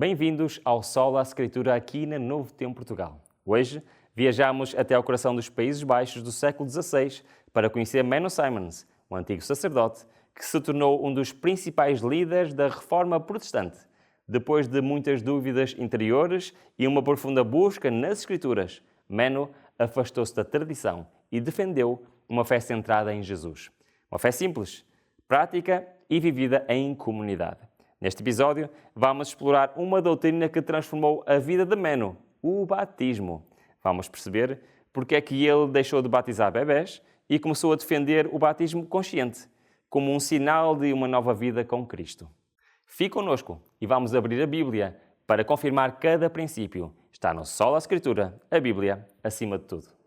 Bem-vindos ao Sola Escritura aqui na Novo Tempo Portugal. Hoje viajamos até ao coração dos Países Baixos do século XVI para conhecer Menno Simons, um antigo sacerdote que se tornou um dos principais líderes da Reforma Protestante. Depois de muitas dúvidas interiores e uma profunda busca nas Escrituras, Menno afastou-se da tradição e defendeu uma fé centrada em Jesus. Uma fé simples, prática e vivida em comunidade. Neste episódio, vamos explorar uma doutrina que transformou a vida de Menno, o batismo. Vamos perceber porque é que ele deixou de batizar bebés e começou a defender o batismo consciente, como um sinal de uma nova vida com Cristo. Fique connosco e vamos abrir a Bíblia para confirmar cada princípio. Está no Sola Escritura, a Bíblia acima de tudo.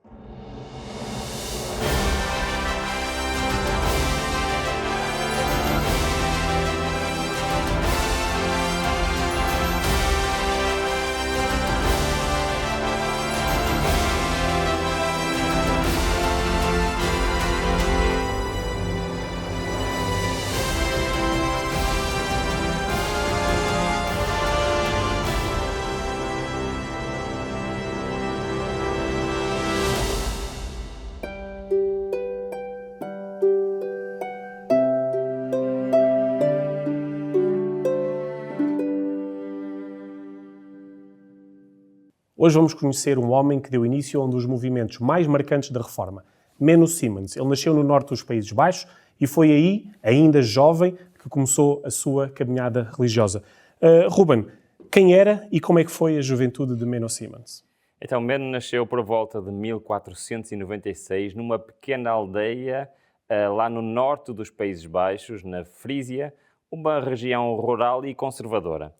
Hoje vamos conhecer um homem que deu início a um dos movimentos mais marcantes da Reforma, Menno Simons. Ele nasceu no norte dos Países Baixos e foi aí, ainda jovem, que começou a sua caminhada religiosa. Ruben, quem era e como é que foi a juventude de Menno Simons? Então, Menno nasceu por volta de 1496 numa pequena aldeia lá no norte dos Países Baixos, na Frísia, uma região rural e conservadora.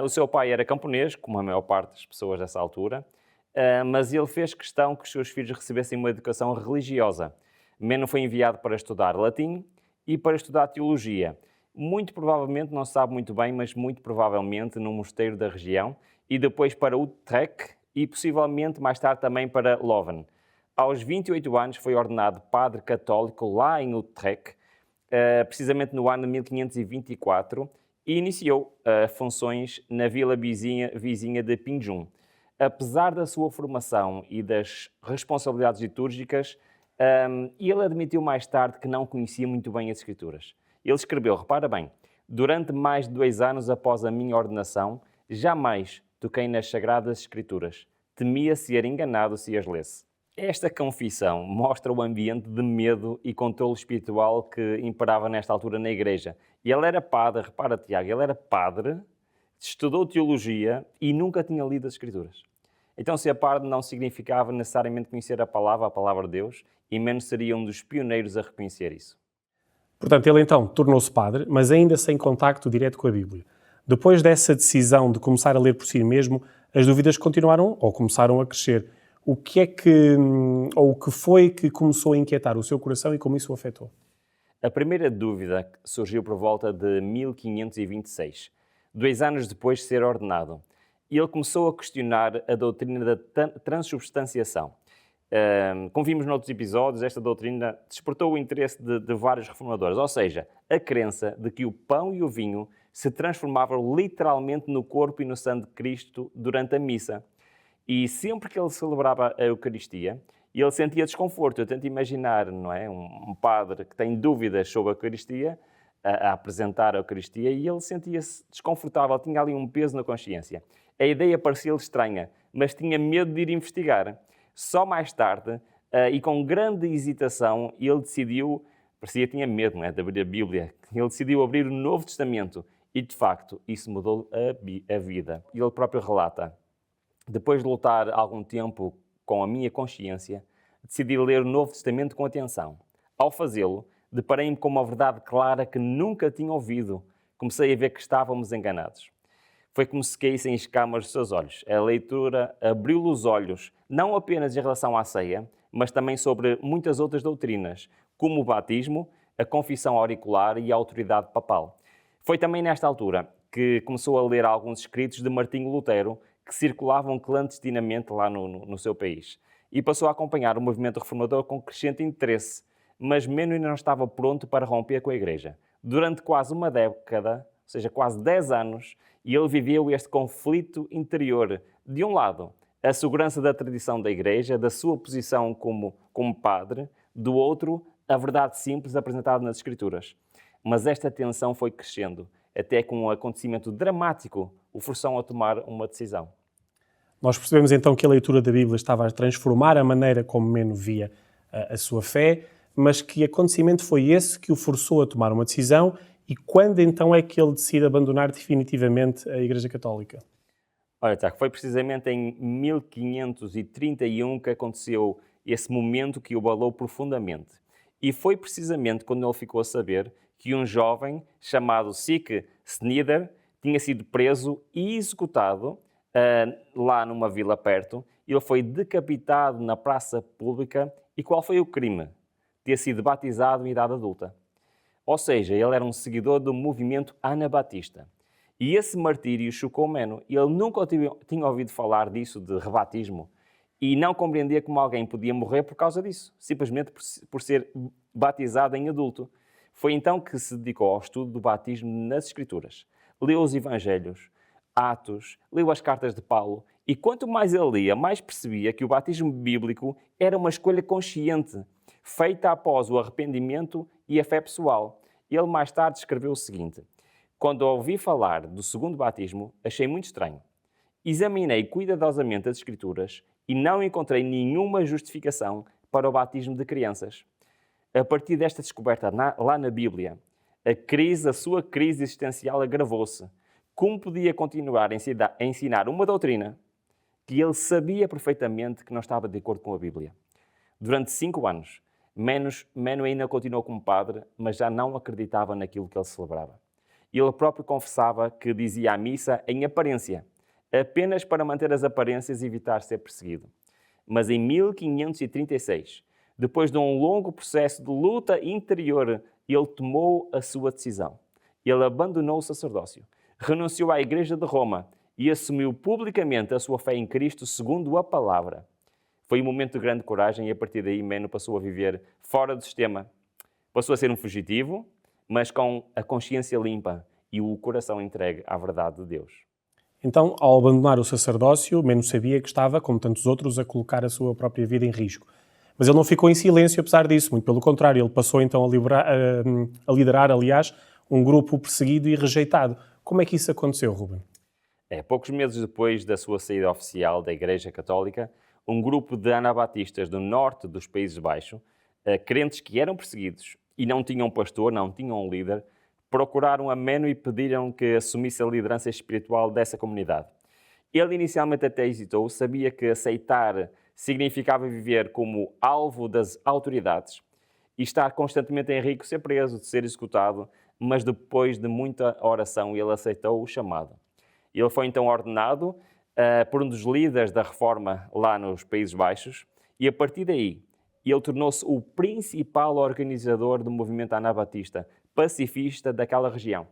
O seu pai era camponês, como a maior parte das pessoas dessa altura, mas ele fez questão que os seus filhos recebessem uma educação religiosa. Menno foi enviado para estudar latim e para estudar teologia. Muito provavelmente, não se sabe muito bem, mas muito provavelmente num mosteiro da região, e depois para Utrecht e possivelmente mais tarde também para Leuven. Aos 28 anos foi ordenado padre católico lá em Utrecht, precisamente no ano de 1524, e iniciou funções na vila vizinha de Pinjum. Apesar da sua formação e das responsabilidades litúrgicas, ele admitiu mais tarde que não conhecia muito bem as Escrituras. Ele escreveu, repara bem, durante mais de 2 anos após a minha ordenação, jamais toquei nas Sagradas Escrituras. Temia ser enganado se as lesse. Esta confissão mostra o ambiente de medo e controle espiritual que imperava nesta altura na igreja. E ele era padre, repara Tiago, ele era padre, estudou teologia e nunca tinha lido as Escrituras. Então ser padre não significava necessariamente conhecer a palavra de Deus, e menos seria um dos pioneiros a reconhecer isso. Portanto, ele então tornou-se padre, mas ainda sem contacto direto com a Bíblia. Depois dessa decisão de começar a ler por si mesmo, as dúvidas continuaram ou começaram a crescer. O que foi que começou a inquietar o seu coração e como isso o afetou? A primeira dúvida surgiu por volta de 1526, 2 anos depois de ser ordenado. E ele começou a questionar a doutrina da transubstanciação. Como vimos noutros episódios, esta doutrina despertou o interesse de vários reformadores, ou seja, a crença de que o pão e o vinho se transformavam literalmente no corpo e no sangue de Cristo durante a missa. E sempre que ele celebrava a Eucaristia, ele sentia desconforto. Eu tento imaginar, não é? Um padre que tem dúvidas sobre a Eucaristia, a apresentar a Eucaristia, e ele sentia-se desconfortável, tinha ali um peso na consciência. A ideia parecia-lhe estranha, mas tinha medo de ir investigar. Só mais tarde, e com grande hesitação, ele decidiu, parecia que tinha medo, não é, de abrir a Bíblia, ele decidiu abrir o Novo Testamento, e de facto isso mudou a vida. Ele próprio relata: depois de lutar algum tempo com a minha consciência, decidi ler o Novo Testamento com atenção. Ao fazê-lo, deparei-me com uma verdade clara que nunca tinha ouvido. Comecei a ver que estávamos enganados. Foi como se caíssem escamas dos seus olhos. A leitura abriu-lhe os olhos, não apenas em relação à ceia, mas também sobre muitas outras doutrinas, como o batismo, a confissão auricular e a autoridade papal. Foi também nesta altura que começou a ler alguns escritos de Martinho Lutero, que circulavam clandestinamente lá no seu país. E passou a acompanhar o movimento reformador com crescente interesse, mas Menno ainda não estava pronto para romper com a Igreja. Durante quase uma década, seja, quase 10 anos, e ele viveu este conflito interior. De um lado, a segurança da tradição da Igreja, da sua posição como padre, do outro, a verdade simples apresentada nas Escrituras. Mas esta tensão foi crescendo, até que um acontecimento dramático o forçou a tomar uma decisão. Nós percebemos então que a leitura da Bíblia estava a transformar a maneira como Meno via a sua fé, mas que acontecimento foi esse que o forçou a tomar uma decisão e quando então é que ele decide abandonar definitivamente a Igreja Católica? Olha, Tiago, foi precisamente em 1531 que aconteceu esse momento que o abalou profundamente. E foi precisamente quando ele ficou a saber que um jovem chamado Sieg Snyder tinha sido preso e executado lá numa vila perto. Ele foi decapitado na praça pública. E qual foi o crime? Ter sido batizado em idade adulta. Ou seja, ele era um seguidor do movimento anabatista. E esse martírio chocou Meno. Ele nunca tinha ouvido falar disso, de rebatismo, e não compreendia como alguém podia morrer por causa disso, simplesmente por ser batizado em adulto. Foi então que se dedicou ao estudo do batismo nas Escrituras. Leu os Evangelhos, Atos, leu as cartas de Paulo, e quanto mais ele lia, mais percebia que o batismo bíblico era uma escolha consciente, feita após o arrependimento e a fé pessoal. Ele mais tarde escreveu o seguinte: quando ouvi falar do segundo batismo, achei muito estranho. Examinei cuidadosamente as Escrituras e não encontrei nenhuma justificação para o batismo de crianças. A partir desta descoberta lá na Bíblia, a sua crise existencial agravou-se. Como podia continuar a ensinar uma doutrina que ele sabia perfeitamente que não estava de acordo com a Bíblia? Durante 5 anos, Meno ainda continuou como padre, mas já não acreditava naquilo que ele celebrava. Ele próprio confessava que dizia a missa em aparência, apenas para manter as aparências e evitar ser perseguido. Mas em 1536, depois de um longo processo de luta interior, ele tomou a sua decisão. Ele abandonou o sacerdócio, renunciou à Igreja de Roma e assumiu publicamente a sua fé em Cristo segundo a palavra. Foi um momento de grande coragem e a partir daí Meno passou a viver fora do sistema. Passou a ser um fugitivo, mas com a consciência limpa e o coração entregue à verdade de Deus. Então, ao abandonar o sacerdócio, Meno sabia que estava, como tantos outros, a colocar a sua própria vida em risco. Mas ele não ficou em silêncio apesar disso, muito pelo contrário, ele passou então a liderar, aliás, um grupo perseguido e rejeitado. Como é que isso aconteceu, Ruben? Poucos meses depois da sua saída oficial da Igreja Católica, um grupo de anabatistas do norte dos Países Baixos, crentes que eram perseguidos e não tinham pastor, não tinham líder, procuraram a Meno e pediram que assumisse a liderança espiritual dessa comunidade. Ele inicialmente até hesitou, sabia que aceitar significava viver como alvo das autoridades e estar constantemente em risco de ser preso, de ser executado, mas depois de muita oração ele aceitou o chamado. Ele foi então ordenado por um dos líderes da reforma lá nos Países Baixos e a partir daí ele tornou-se o principal organizador do movimento anabatista, pacifista daquela região.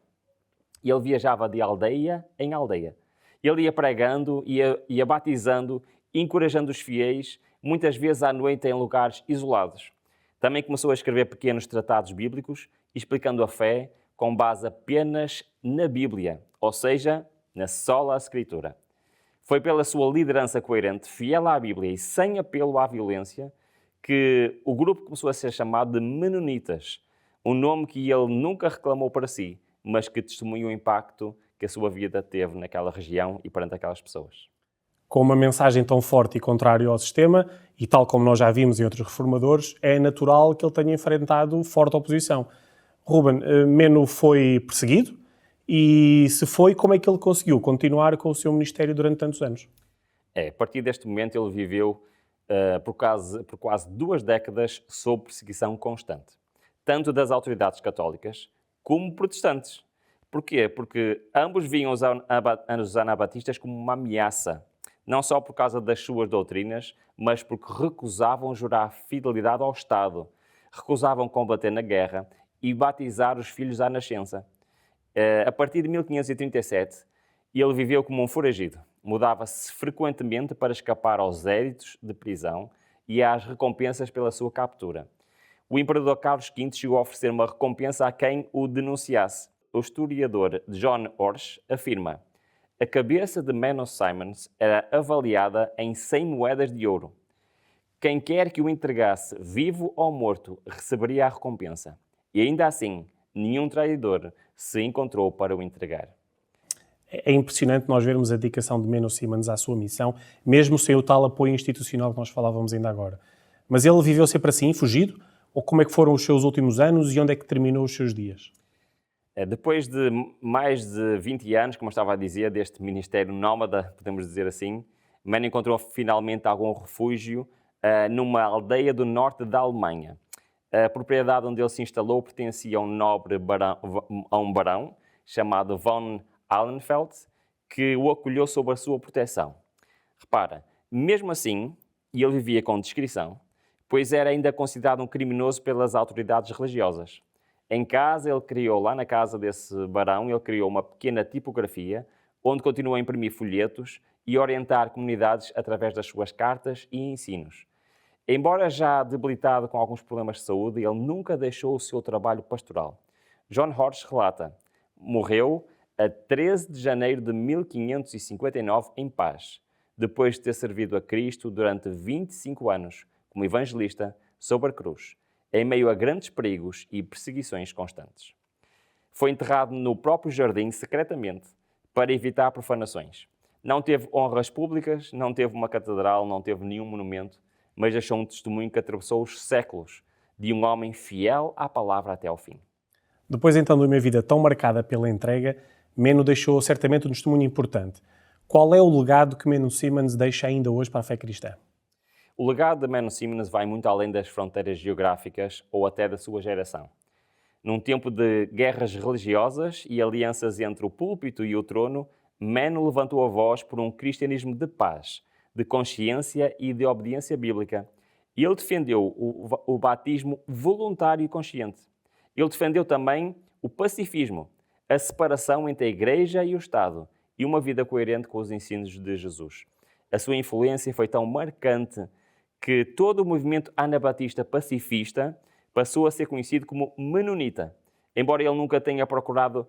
Ele viajava de aldeia em aldeia. Ele ia pregando, ia batizando, encorajando os fiéis, muitas vezes à noite em lugares isolados. Também começou a escrever pequenos tratados bíblicos, explicando a fé com base apenas na Bíblia, ou seja, na sola Escritura. Foi pela sua liderança coerente, fiel à Bíblia e sem apelo à violência, que o grupo começou a ser chamado de Menonitas, um nome que ele nunca reclamou para si, mas que testemunha o impacto que a sua vida teve naquela região e perante aquelas pessoas. Com uma mensagem tão forte e contrária ao sistema, e tal como nós já vimos em outros reformadores, é natural que ele tenha enfrentado forte oposição. Ruben, Meno foi perseguido e se foi, como é que ele conseguiu continuar com o seu ministério durante tantos anos? A partir deste momento ele viveu por quase 2 décadas sob perseguição constante, tanto das autoridades católicas como protestantes. Porquê? Porque ambos viam os anabatistas como uma ameaça, não só por causa das suas doutrinas, mas porque recusavam jurar fidelidade ao Estado, recusavam combater na guerra e batizar os filhos à nascença. A partir de 1537, ele viveu como um foragido. Mudava-se frequentemente para escapar aos éditos de prisão e às recompensas pela sua captura. O imperador Carlos V chegou a oferecer uma recompensa a quem o denunciasse. o historiador John Orsh afirma: a cabeça de Menno Simons era avaliada em 100 moedas de ouro. Quem quer que o entregasse, vivo ou morto, receberia a recompensa. E ainda assim, nenhum traidor se encontrou para o entregar. É impressionante nós vermos a dedicação de Menno Simons à sua missão, mesmo sem o tal apoio institucional que nós falávamos ainda agora. Mas ele viveu sempre assim, fugido? Ou como é que foram os seus últimos anos e onde é que terminou os seus dias? Depois de mais de 20 anos, como eu estava a dizer, deste ministério nómada, podemos dizer assim, Menno encontrou finalmente algum refúgio numa aldeia do norte da Alemanha. A propriedade onde ele se instalou pertencia a um barão chamado von Ahlenfeld, que o acolheu sob a sua proteção. Repara, mesmo assim, ele vivia com discrição, pois era ainda considerado um criminoso pelas autoridades religiosas. Em casa, lá na casa desse barão, ele criou uma pequena tipografia, onde continuou a imprimir folhetos e orientar comunidades através das suas cartas e ensinos. Embora já debilitado com alguns problemas de saúde, ele nunca deixou o seu trabalho pastoral. John Horst relata: morreu a 13 de janeiro de 1559 em paz, depois de ter servido a Cristo durante 25 anos como evangelista sob a cruz, em meio a grandes perigos e perseguições constantes. Foi enterrado no próprio jardim secretamente para evitar profanações. Não teve honras públicas, não teve uma catedral, não teve nenhum monumento, mas deixou um testemunho que atravessou os séculos de um homem fiel à palavra até ao fim. Depois então de uma vida tão marcada pela entrega, Menno deixou certamente um testemunho importante. Qual é o legado que Menno Simons deixa ainda hoje para a fé cristã? O legado de Menno Simons vai muito além das fronteiras geográficas ou até da sua geração. Num tempo de guerras religiosas e alianças entre o púlpito e o trono, Menno levantou a voz por um cristianismo de paz, de consciência e de obediência bíblica. E ele defendeu o batismo voluntário e consciente. Ele defendeu também o pacifismo, a separação entre a Igreja e o Estado e uma vida coerente com os ensinos de Jesus. A sua influência foi tão marcante que todo o movimento anabatista pacifista passou a ser conhecido como menonita. Embora ele nunca tenha procurado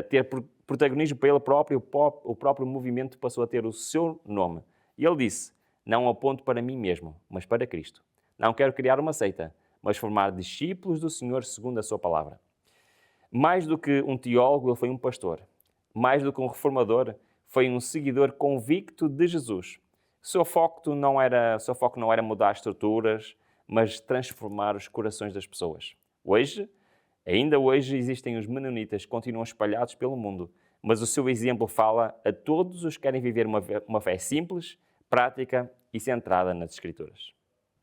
ter protagonismo para ele próprio, o próprio movimento passou a ter o seu nome. E ele disse: não aponto para mim mesmo, mas para Cristo. Não quero criar uma seita, mas formar discípulos do Senhor segundo a sua palavra. Mais do que um teólogo, ele foi um pastor. Mais do que um reformador, foi um seguidor convicto de Jesus. Seu foco não era mudar estruturas, mas transformar os corações das pessoas. Ainda hoje, existem os menonitas que continuam espalhados pelo mundo, mas o seu exemplo fala a todos os que querem viver uma fé simples, prática e centrada nas Escrituras.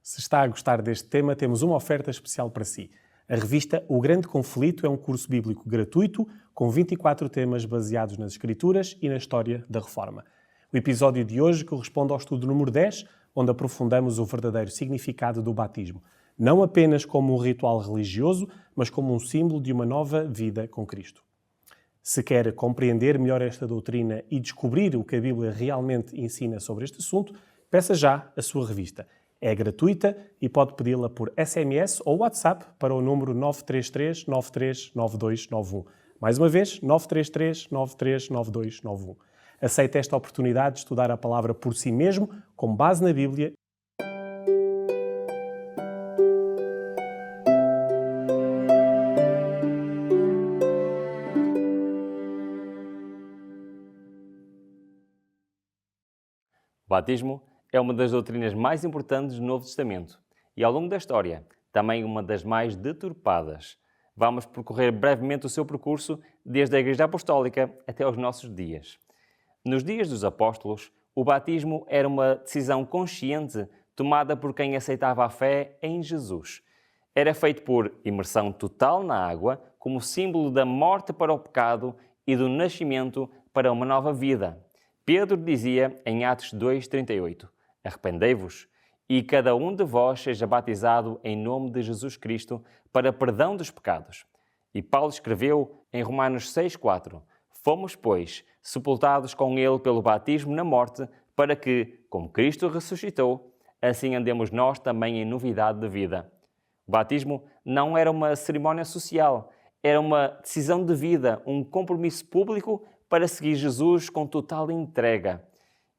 Se está a gostar deste tema, temos uma oferta especial para si. A revista O Grande Conflito é um curso bíblico gratuito com 24 temas baseados nas Escrituras e na história da Reforma. O episódio de hoje corresponde ao estudo número 10, onde aprofundamos o verdadeiro significado do batismo, não apenas como um ritual religioso, mas como um símbolo de uma nova vida com Cristo. Se quer compreender melhor esta doutrina e descobrir o que a Bíblia realmente ensina sobre este assunto, peça já a sua revista. É gratuita e pode pedi-la por SMS ou WhatsApp para o número 933 939291. Mais uma vez, 933 939291. Aceite esta oportunidade de estudar a palavra por si mesmo, com base na Bíblia. O batismo é uma das doutrinas mais importantes do Novo Testamento e, ao longo da história, também uma das mais deturpadas. Vamos percorrer brevemente o seu percurso desde a Igreja Apostólica até aos nossos dias. Nos dias dos apóstolos, o batismo era uma decisão consciente tomada por quem aceitava a fé em Jesus. Era feito por imersão total na água, como símbolo da morte para o pecado e do nascimento para uma nova vida. Pedro dizia em Atos 2:38: arrependei-vos e cada um de vós seja batizado em nome de Jesus Cristo para perdão dos pecados. E Paulo escreveu em Romanos 6:4: fomos, pois, sepultados com ele pelo batismo na morte, para que, como Cristo ressuscitou, assim andemos nós também em novidade de vida. O batismo não era uma cerimónia social, era uma decisão de vida, um compromisso público para seguir Jesus com total entrega.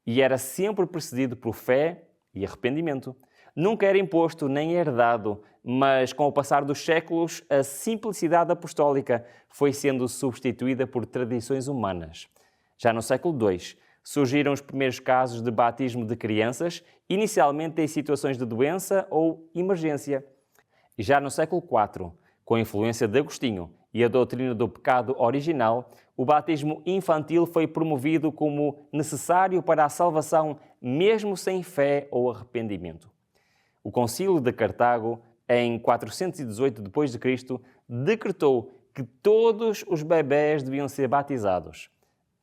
E era sempre precedido por fé e arrependimento. Nunca era imposto nem herdado, mas com o passar dos séculos, a simplicidade apostólica foi sendo substituída por tradições humanas. Já no século II, surgiram os primeiros casos de batismo de crianças, inicialmente em situações de doença ou emergência. E já no século IV, com a influência de Agostinho e a doutrina do pecado original, o batismo infantil foi promovido como necessário para a salvação, mesmo sem fé ou arrependimento. O Concílio de Cartago, em 418 d.C., decretou que todos os bebés deviam ser batizados.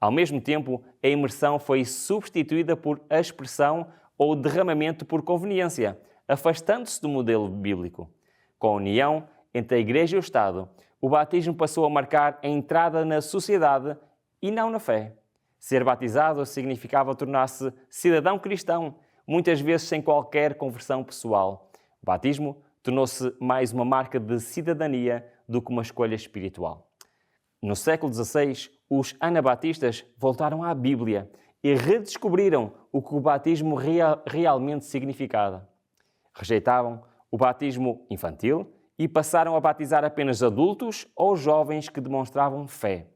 Ao mesmo tempo, a imersão foi substituída por aspersão ou derramamento por conveniência, afastando-se do modelo bíblico. Com a união entre a Igreja e o Estado, o batismo passou a marcar a entrada na sociedade e não na fé. Ser batizado significava tornar-se cidadão cristão, muitas vezes sem qualquer conversão pessoal. O batismo tornou-se mais uma marca de cidadania do que uma escolha espiritual. No século XVI, os anabatistas voltaram à Bíblia e redescobriram o que o batismo realmente significava. Rejeitavam o batismo infantil e passaram a batizar apenas adultos ou jovens que demonstravam fé.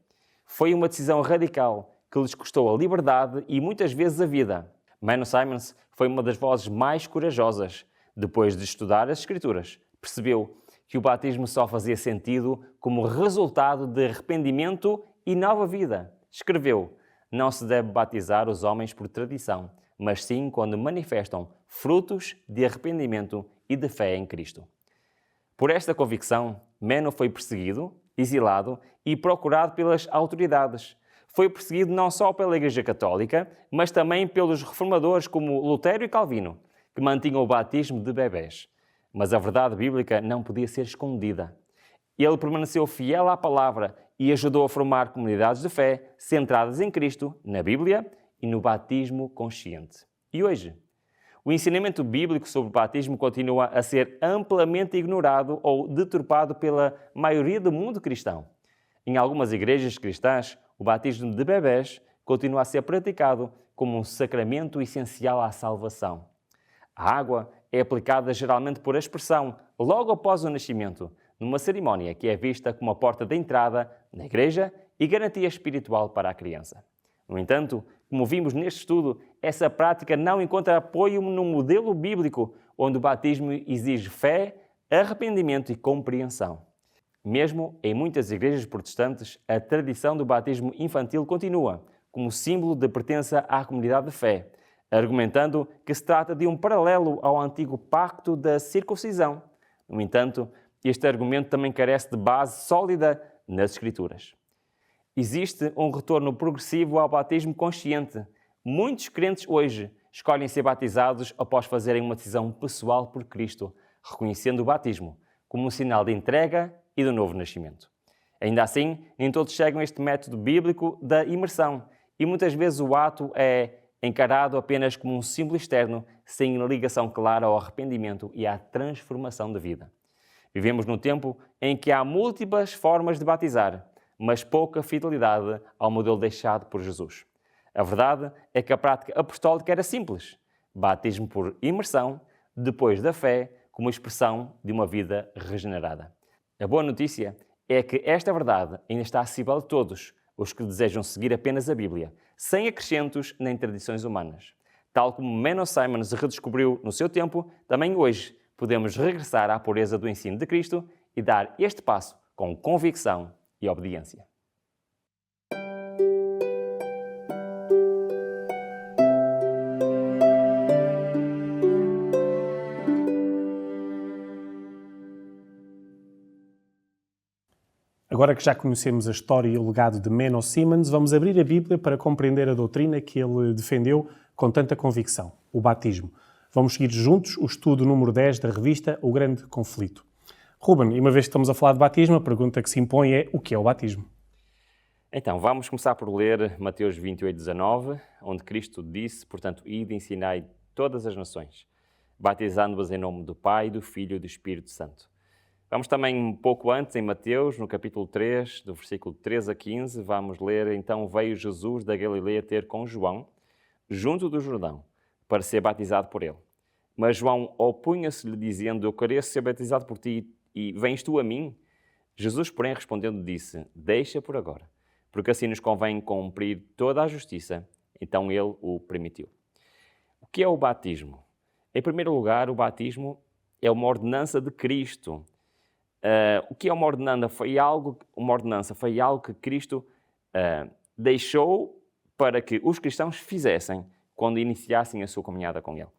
Foi uma decisão radical que lhes custou a liberdade e muitas vezes a vida. Menno Simons foi uma das vozes mais corajosas. Depois de estudar as Escrituras, percebeu que o batismo só fazia sentido como resultado de arrependimento e nova vida. Escreveu: "Não se deve batizar os homens por tradição, mas sim quando manifestam frutos de arrependimento e de fé em Cristo." Por esta convicção, Menno foi perseguido, exilado e procurado pelas autoridades. Foi perseguido não só pela Igreja Católica, mas também pelos reformadores como Lutero e Calvino, que mantinham o batismo de bebés. Mas a verdade bíblica não podia ser escondida. Ele permaneceu fiel à palavra e ajudou a formar comunidades de fé centradas em Cristo, na Bíblia e no batismo consciente. E hoje, o ensinamento bíblico sobre o batismo continua a ser amplamente ignorado ou deturpado pela maioria do mundo cristão. Em algumas igrejas cristãs, o batismo de bebés continua a ser praticado como um sacramento essencial à salvação. A água é aplicada geralmente por aspersão, logo após o nascimento, numa cerimónia que é vista como a porta de entrada na igreja e garantia espiritual para a criança. No entanto, como vimos neste estudo, essa prática não encontra apoio no modelo bíblico, onde o batismo exige fé, arrependimento e compreensão. Mesmo em muitas igrejas protestantes, a tradição do batismo infantil continua, como símbolo de pertença à comunidade de fé, argumentando que se trata de um paralelo ao antigo pacto da circuncisão. No entanto, este argumento também carece de base sólida nas Escrituras. Existe um retorno progressivo ao batismo consciente. Muitos crentes hoje escolhem ser batizados após fazerem uma decisão pessoal por Cristo, reconhecendo o batismo como um sinal de entrega e do novo nascimento. Ainda assim, nem todos chegam a este método bíblico da imersão e muitas vezes o ato é encarado apenas como um símbolo externo, sem ligação clara ao arrependimento e à transformação da vida. Vivemos num tempo em que há múltiplas formas de batizar, mas pouca fidelidade ao modelo deixado por Jesus. A verdade é que a prática apostólica era simples: batismo por imersão, depois da fé, como expressão de uma vida regenerada. A boa notícia é que esta verdade ainda está acessível a todos os que desejam seguir apenas a Bíblia, sem acrescentos nem tradições humanas. Tal como Menno Simons redescobriu no seu tempo, também hoje podemos regressar à pureza do ensino de Cristo e dar este passo com convicção e obediência. Agora que já conhecemos a história e o legado de Menno Simons, vamos abrir a Bíblia para compreender a doutrina que ele defendeu com tanta convicção, o batismo. Vamos seguir juntos o estudo número 10 da revista O Grande Conflito. Ruben, e uma vez que estamos a falar de batismo, a pergunta que se impõe é: o que é o batismo? Então, vamos começar por ler Mateus 28:19, onde Cristo disse: "Portanto, ide e ensinai todas as nações, batizando-as em nome do Pai, do Filho e do Espírito Santo, Vamos também um pouco antes, em Mateus, no capítulo 3, do versículo 13 a 15, vamos ler: Então veio Jesus da Galileia ter com João, junto do Jordão, para ser batizado por ele. Mas João opunha-se-lhe, dizendo: Eu careço ser batizado por ti, e vens tu a mim? Jesus, porém, respondendo, disse: Deixa por agora, porque assim nos convém cumprir toda a justiça. Então ele o permitiu. O que é o batismo? Em primeiro lugar, o batismo é uma ordenança de Cristo. O que é uma ordenança? Uma ordenança foi algo que Cristo deixou para que os cristãos fizessem quando iniciassem a sua caminhada com Ele.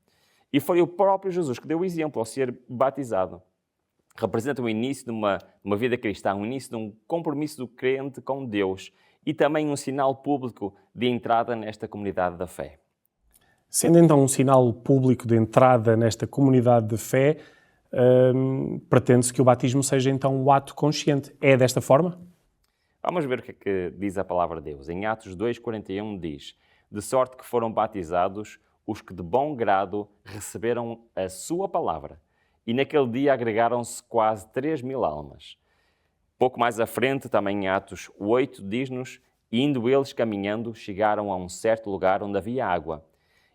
E foi o próprio Jesus que deu o exemplo ao ser batizado. Representa o início de uma vida cristã, o início de um compromisso do crente com Deus e também um sinal público de entrada nesta comunidade da fé. Sendo então um sinal público de entrada nesta comunidade de fé, pretende-se que o batismo seja então um ato consciente. É desta forma? Vamos ver o que é que diz a palavra de Deus. Em Atos 2,41 diz: De sorte que foram batizados os que de bom grado receberam a sua palavra. E naquele dia agregaram-se quase 3.000 almas. Pouco mais à frente, também em Atos 8, diz-nos: Indo eles caminhando, chegaram a um certo lugar onde havia água.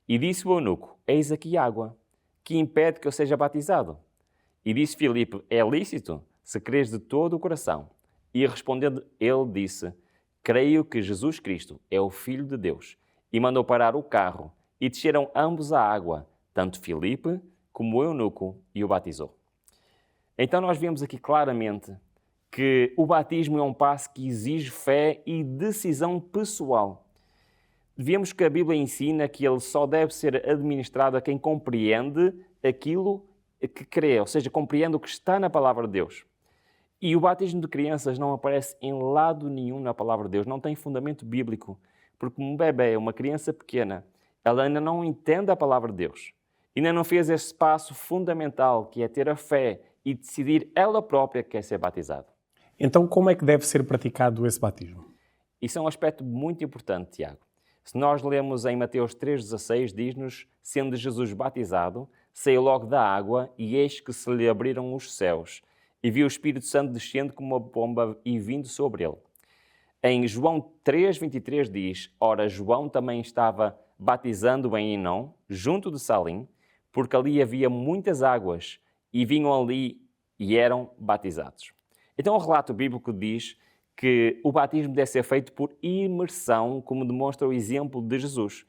E disse o eunuco: Eis aqui água, que impede que eu seja batizado? E disse Filipe: É lícito, se creres de todo o coração. E respondendo ele disse: Creio que Jesus Cristo é o Filho de Deus. E mandou parar o carro, e desceram ambos à água, tanto Filipe como o eunuco, e o batizou. Então nós vemos aqui claramente que o batismo é um passo que exige fé e decisão pessoal. Vemos que a Bíblia ensina que ele só deve ser administrado a quem compreende aquilo que crê, ou seja, compreende o que está na palavra de Deus. E o batismo de crianças não aparece em lado nenhum na palavra de Deus, não tem fundamento bíblico, porque um bebê, uma criança pequena, ela ainda não entende a palavra de Deus, ainda não fez esse passo fundamental que é ter a fé e decidir ela própria que quer ser batizada. Então, como é que deve ser praticado esse batismo? Isso é um aspecto muito importante, Tiago. Se nós lemos em Mateus 3,16, diz-nos: Sendo Jesus batizado, saiu logo da água, e eis que se lhe abriram os céus, e viu o Espírito Santo descendo como uma pomba e vindo sobre ele. Em João 3,23 diz: Ora, João também estava batizando em Enom, junto de Salim, porque ali havia muitas águas, e vinham ali e eram batizados. Então o relato bíblico diz que o batismo deve ser feito por imersão, como demonstra o exemplo de Jesus.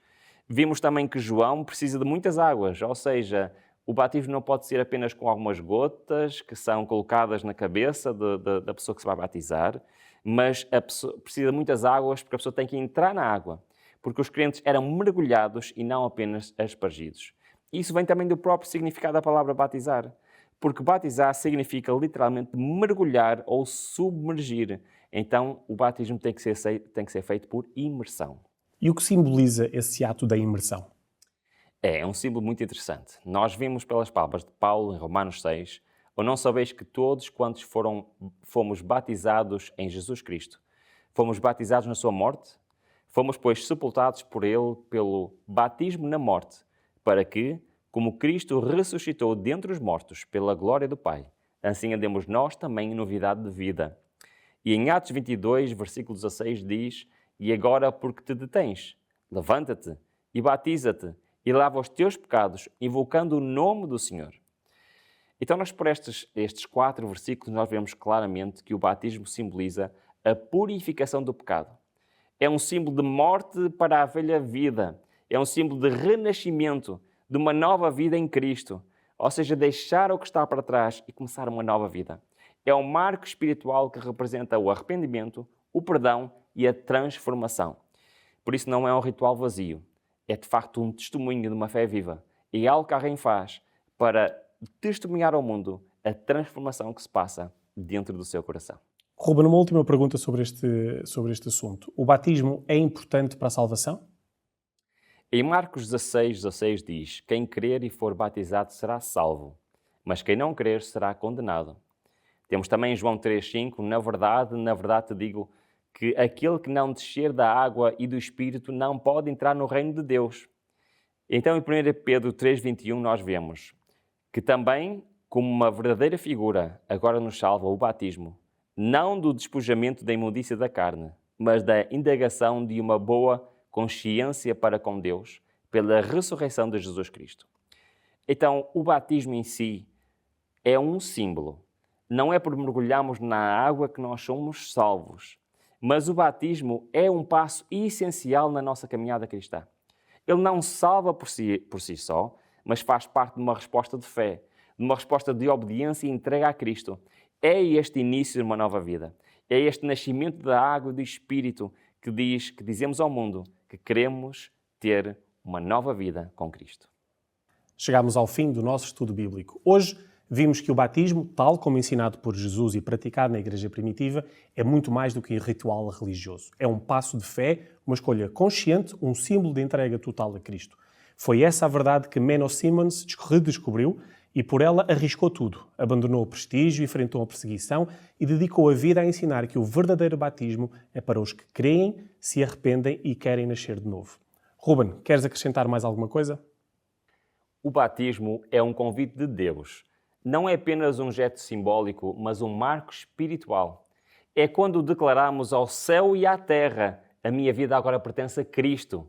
Vimos também que João precisa de muitas águas, ou seja, o batismo não pode ser apenas com algumas gotas que são colocadas na cabeça da pessoa que se vai batizar, mas a pessoa precisa de muitas águas porque a pessoa tem que entrar na água, porque os crentes eram mergulhados e não apenas aspergidos. Isso vem também do próprio significado da palavra batizar, porque batizar significa literalmente mergulhar ou submergir. Então, o batismo tem que ser feito por imersão. E o que simboliza esse ato da imersão? É um símbolo muito interessante. Nós vimos pelas palavras de Paulo em Romanos 6: Ou não sabeis que todos quantos fomos batizados em Jesus Cristo, fomos batizados na sua morte? Fomos, pois, sepultados por ele pelo batismo na morte, para que, como Cristo ressuscitou dentre os mortos pela glória do Pai, assim andemos nós também em novidade de vida. E em Atos 22, versículo 16 diz: E agora, porque te detens, levanta-te e batiza-te e lava os teus pecados, invocando o nome do Senhor. Então, nós por estes 4 versículos, nós vemos claramente que o batismo simboliza a purificação do pecado. É um símbolo de morte para a velha vida. É um símbolo de renascimento, de uma nova vida em Cristo. Ou seja, deixar o que está para trás e começar uma nova vida. É um marco espiritual que representa o arrependimento, o perdão e a transformação. Por isso não é um ritual vazio. É de facto um testemunho de uma fé viva. E é algo que alguém faz para testemunhar ao mundo a transformação que se passa dentro do seu coração. Ruben, uma última pergunta sobre este assunto. O batismo é importante para a salvação? Em Marcos 16 diz: Quem crer e for batizado será salvo, mas quem não crer será condenado. Temos também João 3,5: Na verdade te digo que aquele que não descer da água e do Espírito não pode entrar no reino de Deus. Então, em 1 Pedro 3,21, nós vemos que também, como uma verdadeira figura, agora nos salva o batismo, não do despojamento da imundícia da carne, mas da indagação de uma boa consciência para com Deus, pela ressurreição de Jesus Cristo. Então, o batismo em si é um símbolo. Não é por mergulharmos na água que nós somos salvos, mas o batismo é um passo essencial na nossa caminhada cristã. Ele não salva por si só, mas faz parte de uma resposta de fé, de uma resposta de obediência e entrega a Cristo. É este início de uma nova vida. É este nascimento da água e do Espírito que dizemos ao mundo que queremos ter uma nova vida com Cristo. Chegámos ao fim do nosso estudo bíblico. Hoje vimos que o batismo, tal como ensinado por Jesus e praticado na Igreja primitiva, é muito mais do que um ritual religioso. É um passo de fé, uma escolha consciente, um símbolo de entrega total a Cristo. Foi essa a verdade que Menno Simons redescobriu e por ela arriscou tudo. Abandonou o prestígio, enfrentou a perseguição e dedicou a vida a ensinar que o verdadeiro batismo é para os que creem, se arrependem e querem nascer de novo. Ruben, queres acrescentar mais alguma coisa? O batismo é um convite de Deus. Não é apenas um gesto simbólico, mas um marco espiritual. É quando declaramos ao céu e à terra: a minha vida agora pertence a Cristo.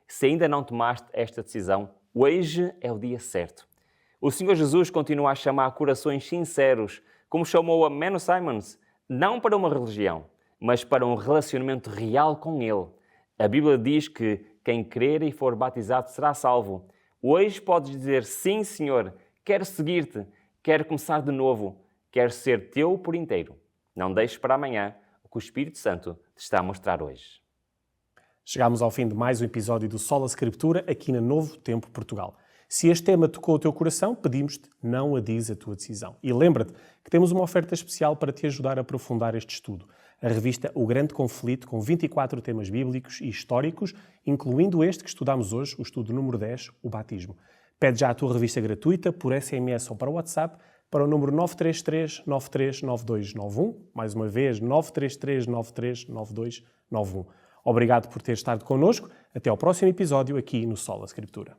Se ainda não tomaste esta decisão, hoje é o dia certo. O Senhor Jesus continua a chamar corações sinceros, como chamou a Menno Simons, não para uma religião, mas para um relacionamento real com Ele. A Bíblia diz que quem crer e for batizado será salvo. Hoje podes dizer: sim, Senhor, quero seguir-te, quero começar de novo, quero ser teu por inteiro. Não deixes para amanhã o que o Espírito Santo te está a mostrar hoje. Chegámos ao fim de mais um episódio do Sola Escritura aqui na Novo Tempo Portugal. Se este tema tocou o teu coração, pedimos-te, não adies a tua decisão. E lembra-te que temos uma oferta especial para te ajudar a aprofundar este estudo. A revista O Grande Conflito, com 24 temas bíblicos e históricos, incluindo este que estudamos hoje, o estudo número 10, o batismo. Pede já a tua revista gratuita por SMS ou para o WhatsApp para o número 933 939291. Mais uma vez, 933 939291. Obrigado por ter estado connosco. Até ao próximo episódio aqui no Sola Escritura.